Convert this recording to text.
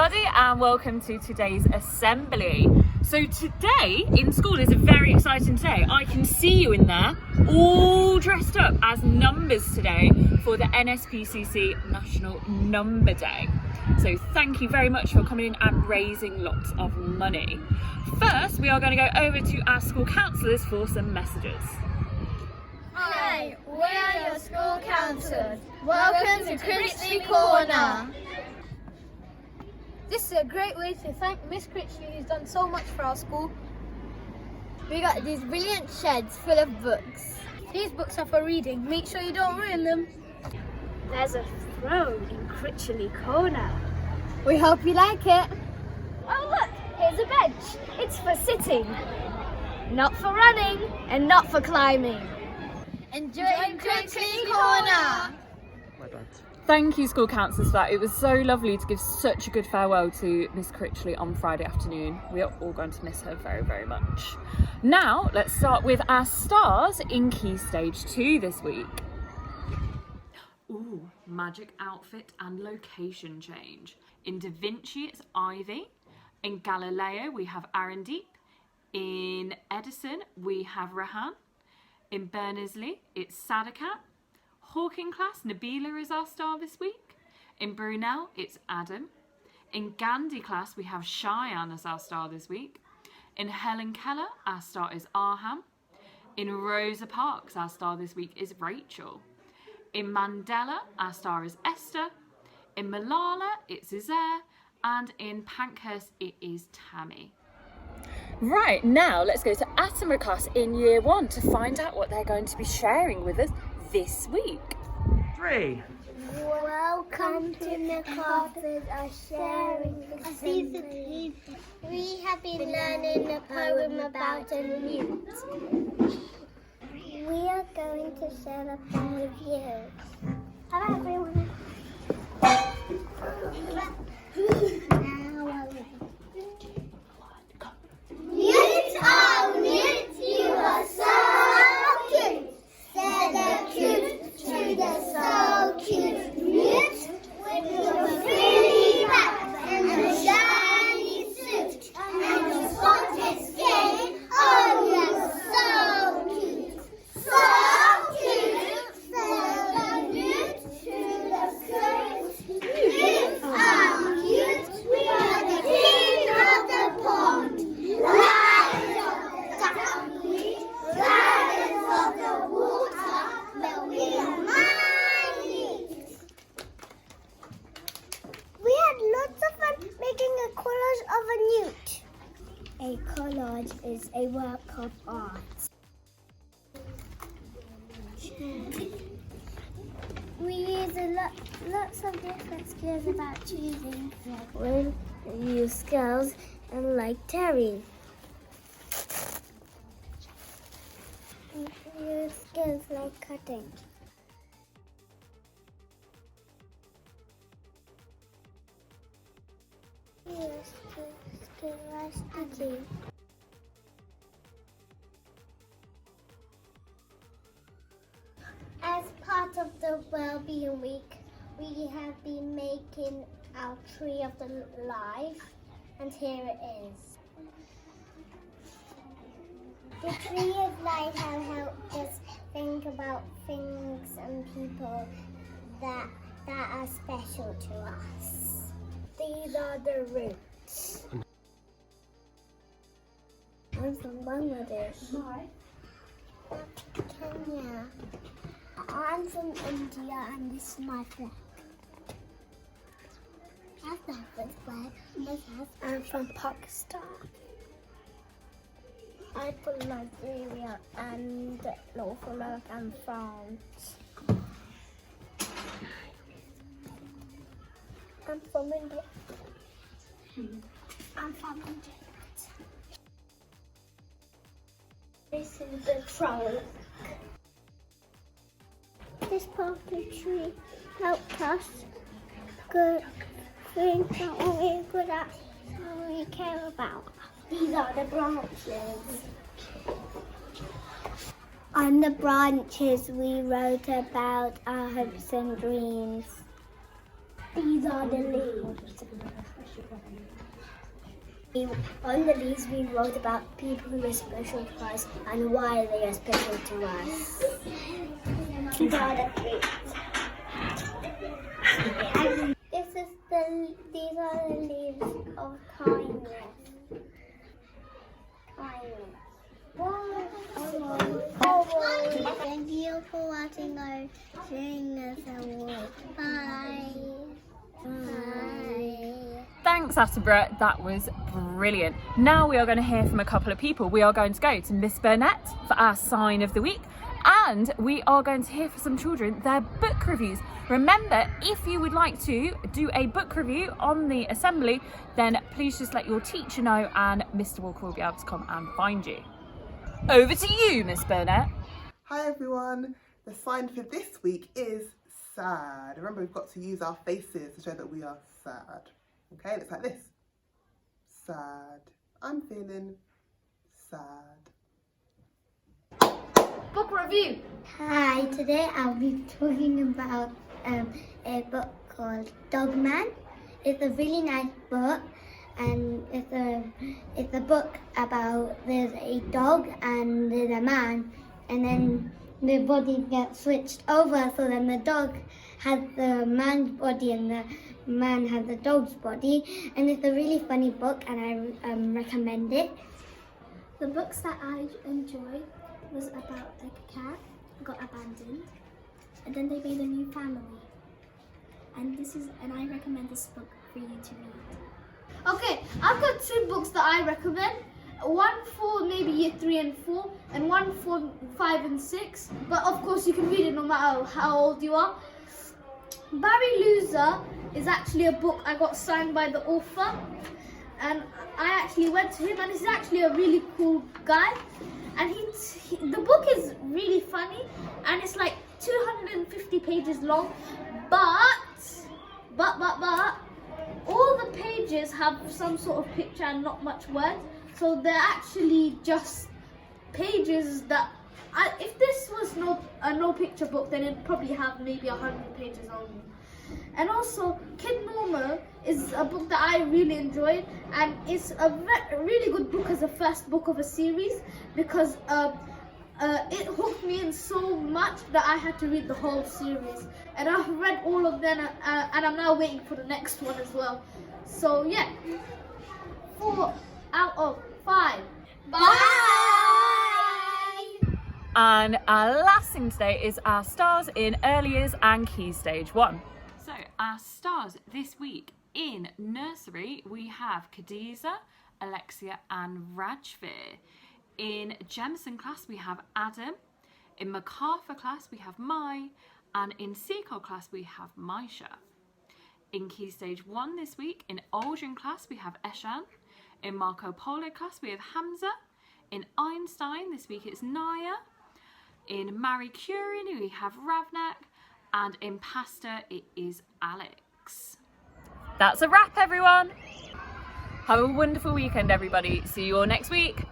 everybody, and welcome to today's assembly. So today in school is a very exciting day. I can see you in there all dressed up as numbers today for the NSPCC National Number Day. So thank you very much for coming in and raising lots of money. First, we are going to go over to our school counsellors for some messages. Hi, we are your school counsellors. Welcome to Critchley Corner. This is a great way to thank Miss Critchley, who's done so much for our school. We got these brilliant sheds full of books. These books are for reading. Make sure you don't ruin them. There's a throne in Critchley Corner. We hope you like it. Oh look, here's a bench. It's for sitting, not for running and not for climbing. Enjoy Critchley Corner. Thank you, school counsellors, for that. It was so lovely to give such a good farewell to Miss Critchley on Friday afternoon. We are all going to miss her very, very much. Now, let's start with our stars in Key Stage 2 this week. Ooh, magic outfit and location change. In Da Vinci, it's Ivy. In Galileo, we have Arandeep. In Edison, we have Rahan. In Berners-Lee, it's Sadakat. Hawking class, Nabila is our star this week. In Brunel, it's Adam. In Gandhi class, we have Cheyenne as our star this week. In Helen Keller, our star is Arham. In Rosa Parks, our star this week is Rachel. In Mandela, our star is Esther. In Malala, it's Azair. And in Pankhurst, it is Tammy. Right, now let's go to Attenborough class in Year 1 to find out what they're going to be sharing with us this week. 3. Welcome to MacArthur's Sharing Assembly. We have been learning a poem about a newt. We are going to share the poem with you. Hello everyone. Newt, oh Newt, you are so cute. Said the cute to the so cute Newt, with your frilly back and a shiny suit and your spotted skin. Oh, you're so cute, so cute. Said the Newt to the cute Newt, oh cute. We are the king of the pond. Lions of the duckweed, lions of the water, but we are mighty. We had lots of fun making a collage of a newt. A collage is a work of art. We use lots of different skills about choosing. We use scales and like Terry. Use skills like cutting. Use skills like stitching. As part of the Wellbeing Week, we have been making our tree of the life, and here it is. The tree of life has helped us think about things and people that are special to us. These are the roots. I'm from Bangladesh. Kenya. I'm from India and this is my flag. That's my first flag. I'm from Pakistan. I'm from Nigeria and North America and France. I'm from India. I'm from Egypt. This is the trunk. This part of the tree helped us good things that we're good at and we care about. These are the branches. On the branches we wrote about our hopes and dreams. These are the leaves. On the leaves we wrote about people who are special to us and why they are special to us. These are the fruits. These are the leaves of kindness. Thank you for watching our Genius Award. Bye. Bye. Thanks, Attenborough. That was brilliant. Now we are going to hear from a couple of people. We are going to go to Miss Burnett for our sign of the week, and we are going to hear from some children their book reviews. Remember, if you would like to do a book review on the assembly, then please just let your teacher know and Mr. Walker will be able to come and find you. Over to you, Miss Burnett. Hi everyone. The sign for this week is sad. Remember, we've got to use our faces to show that we are sad. Okay, it's like this. Sad. I'm feeling sad. Book review. Hi, today I'll be talking about a book called Dogman. It's a really nice book, and it's a book about there's a dog and there's a man, and then the body gets switched over, so then the dog has the man's body and the man has the dog's body, and it's a really funny book and I recommend it. The books that I enjoyed was about a cat got abandoned and then they made a new family, and I recommend this book for you to read. Okay, I've got 2 books that I recommend. One for maybe year 3 and 4, and one for 5 and 6. But of course you can read it no matter how old you are. Barry Loser is actually a book I got signed by the author, and I actually went to him, and he's actually a really cool guy. And the book is really funny, and it's like 250 pages long, but all the pages have some sort of picture and not much words. So they're actually just pages that, if this was no picture book, then it'd probably have maybe 100 pages only. And also, Kid Normal is a book that I really enjoyed, and it's a really good book as a first book of a series, because it hooked me in so much that I had to read the whole series. And I've read all of them, and I'm now waiting for the next one as well. So yeah, 4 out of 5. Bye! And our last thing today is our stars in early years and Key Stage 1. So our stars this week in nursery, we have Khadija, Alexia and Rajveer. In Jemison class we have Adam. In MacArthur class we have Mai. And in Seacole class we have Maisha. In Key Stage 1 this week, in Aldrin class we have Eshan. In Marco Polo class we have Hamza. In Einstein this week it's Naya. In Marie Curie we have Ravnak. And in Pasta it is Alex. That's a wrap, everyone. Have a wonderful weekend, everybody. See you all next week.